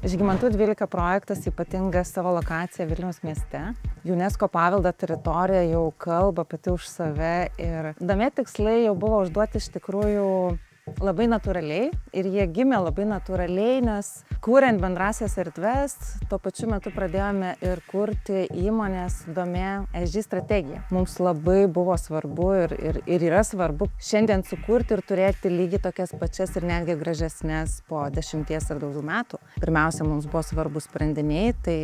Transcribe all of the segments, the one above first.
Žygimantų 12 projektas ypatingas savo lokacija Vilniaus mieste. UNESCO paveldo teritorija jau kalba pati už save ir dami tikslai jau buvo užduoti iš tikrųjų labai natūraliai ir jie gimė labai natūraliai, nes kuriant bendrasias erdves, tuo pačiu metu pradėjome ir kurti įmonės Domė ESG strategiją. Mums labai buvo svarbu ir yra svarbu šiandien sukurti ir turėti lygiai tokias pačias ir netgi gražesnės po 10 ar daugiau metų. Pirmiausia, mums buvo svarbus sprendiniai, tai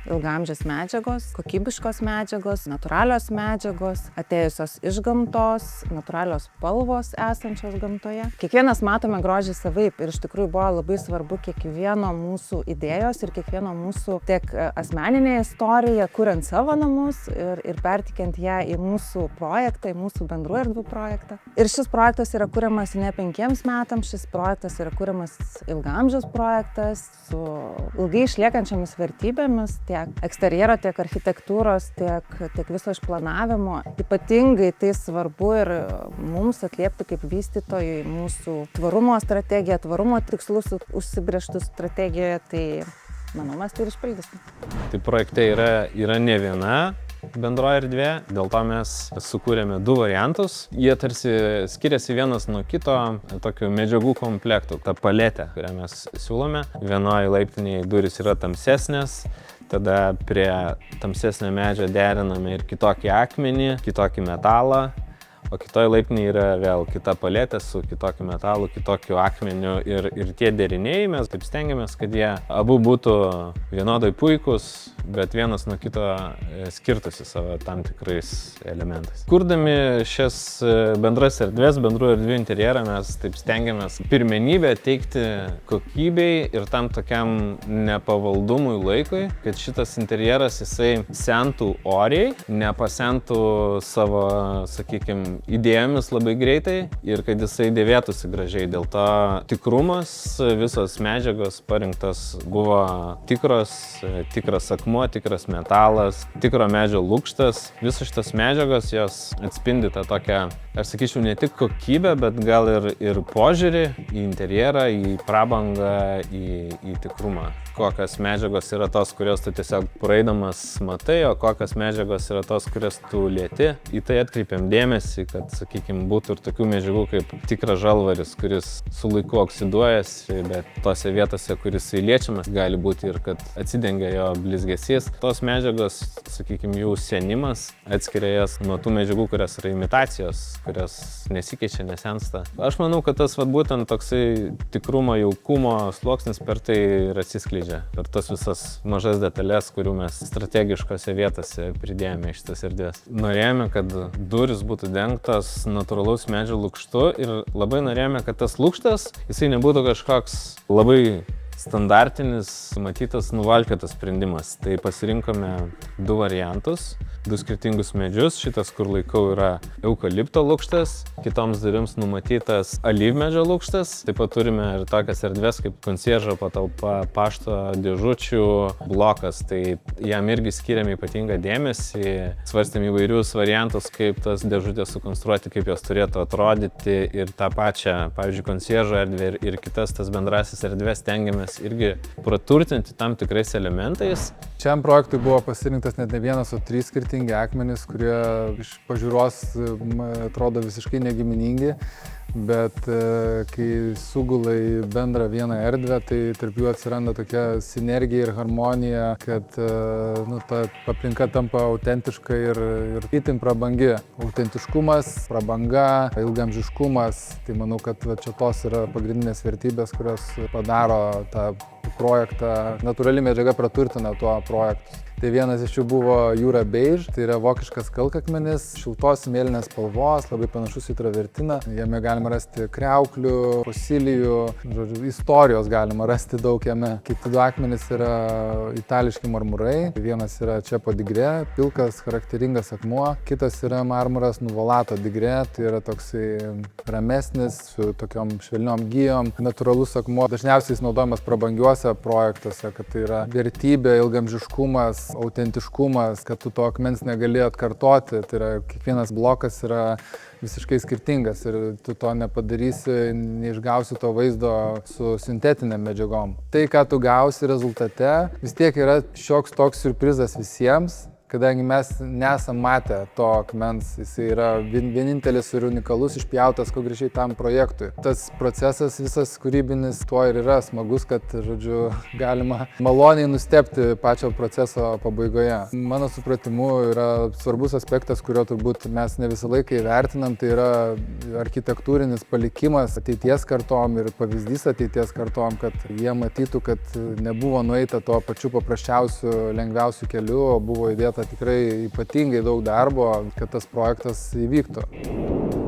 ilgaamžės medžiagos, kokybiškos medžiagos, natūralios medžiagos, atėjusios iš gamtos, natūralios spalvos esančios gamtoje. Kiekvienas matome grožį savaip ir iš tikrųjų buvo labai svarbu kiekvieno mūsų idėjos ir kiekvieno mūsų tiek asmeninė istorija, kuriant savo namus ir pertikiant ją į mūsų projektą, į mūsų bendrų erdvių projektą. Ir šis projektas yra kuriamas ne 5 metams, šis projektas yra kuriamas ilgaamžis projektas su ilgai išliekančiamis vertybėmis, tiek eksterjero, tiek architektūros, tiek viso išplanavimo. Ypatingai tai svarbu ir mums atliepti kaip vystytojui mūsų tvarumo strategiją, tvarumo tikslus užsibrėžtus strategijoje, tai manau, mes tai ir išpildysim. Tai projekte yra ne viena bendroji erdvė, dėl to mes sukūrėme 2 variantus. Jie tarsi skiriasi vienas nuo kito tokių medžiagų komplektų. Ta paletė, kurią mes siūlome, vienoje laiptinėje durys yra tamsesnės, tada prie tamsesnio medžio deriname ir kitokį akmenį, kitokį metalą. O kitoje laiptinėje yra vėl kita paletė su kitokiu metalu, kitokiu akmeniu ir tie deriniai mes taip stengiamės, kad jie abu būtų vienodai puikūs, bet vienas nuo kito skirtųsi savo tam tikrais elementais. Kurdami šias bendras erdvės, bendrų erdvių interjerą, mes taip stengiamės pirmenybę teikti kokybei ir tam tokiam nepavaldumui laikui, kad šitas interjeras jisai sentų oriai, nepasentų savo, sakykime, idėjomis labai greitai ir kad jisai dėvėtųsi gražiai. Dėl to tikrumas, visos medžiagos parinktos buvo tikras akmuo, tikras metalas, tikro medžio lukštas. Visos šitos medžiagos jos atspindi tą tokią, aš sakyčiau, ne tik kokybę, bet gal ir požiūrį į interjerą, į prabangą, į tikrumą. Kokios medžiagos yra tos, kurios tu tiesiog praeidamas matai, o kokios medžiagos yra tos, kurias tu lieti. Į tai atkreipiam dėmesį, kad, sakykime, būtų ir tokių medžiagų kaip tikras žalvaris, kuris su laiku oksiduojasi, bet tose vietose, kuris įliečiamas, gali būti ir kad atsidengia jo blizgesys. Tos medžiagos, sakykime, jų senimas atskiria jas nuo tų medžiagų, kurios yra imitacijos, kurios nesikeičia, nesensta. Aš manau, kad tas būtent toksai tikrumo, jaukumo sluoksnis per tai ir atsiskleidžia. Per tas visas mažas detalės, kurių mes strategiškose vietose pridėjome iš šitas erdvės. Norėjome, kad durys būtų dengtos natūralaus medžio lukštu ir labai norėjome, kad tas lukštas, jisai nebūtų kažkoks labai standartinis, matytas, nuvalkiotas sprendimas. Tai pasirinkome 2 variantus, 2 skirtingus medžius. Šitas, kur laikau, yra eukalipto lukštas, kitoms durims numatytas alyvmedžio lukštas. Taip pat turime ir tokias erdves kaip konsjeržo patalpa, pašto dėžučių blokas. Tai jam irgi skiriame ypatingą dėmesį. Svarstėm įvairius variantus, kaip tas dėžutės sukonstruoti, kaip jos turėtų atrodyti ir tą pačią, pavyzdžiui, konsjeržo erdvę ir kitas tas bendrasis erdvės stengiamės irgi praturtinti tam tikrais elementais. Šiam projektui buvo pasirinktas net ne vienas, o 3 skirtingi akmenys, kurie iš pažiūros atrodo visiškai negiminingi, bet kai sugula į bendrą vieną erdvę, tai tarp jų atsiranda tokia sinergija ir harmonija, kad ta aplinka tampa autentiška ir itin prabangi. Autentiškumas, prabanga, ilgaamžiškumas, tai manau, kad čia tos yra pagrindinės vertybės, kurios padaro tą projektą, natūrali medžiaga praturtina tuo projektus. Tai vienas iš jų buvo Jura Beige, tai yra vokiškas kalkakmenis, šiltos mėlynės spalvos, labai panašus į travertiną. Jame galima rasti kriauklių, fosilijų, istorijos galima rasti daug jame. Kiti 2 akmenys yra itališki marmurai. Vienas yra Čepo Digre, pilkas charakteringas akmuo. Kitas yra marmuras Nuvolato Digre, tai yra toksai ramesnis, su tokiom švelniom gijom. Natūralus akmuo, dažniausiai jis naudojamas prabangiuose projektuose, kad tai yra vertybė, ilgaamžiškumas, autentiškumas, kad tu to akmens negali atkartoti. Tai yra, kiekvienas blokas yra visiškai skirtingas ir tu to nepadarysi, neišgausi to vaizdo su sintetinėm medžiagom. Tai, ką tu gausi rezultate, vis tiek yra šioks toks siurprizas visiems, kadangi mes nesam matę to akmens, jis yra vienintelis ir unikalus išpjautas konkrečiai tam projektui. Tas procesas visas kūrybinis tuo ir yra smagus, kad, žodžiu, galima maloniai nustebti pačio proceso pabaigoje. Mano supratimu yra svarbus aspektas, kurio turbūt mes ne visą laiką įvertinam, tai yra architektūrinis palikimas ateities kartom ir pavyzdys ateities kartom, kad jie matytų, kad nebuvo nueita tuo pačiu paprasčiausiu, lengviausiu keliu, o buvo įdėta tikrai ypatingai daug darbo, kad tas projektas įvyktų.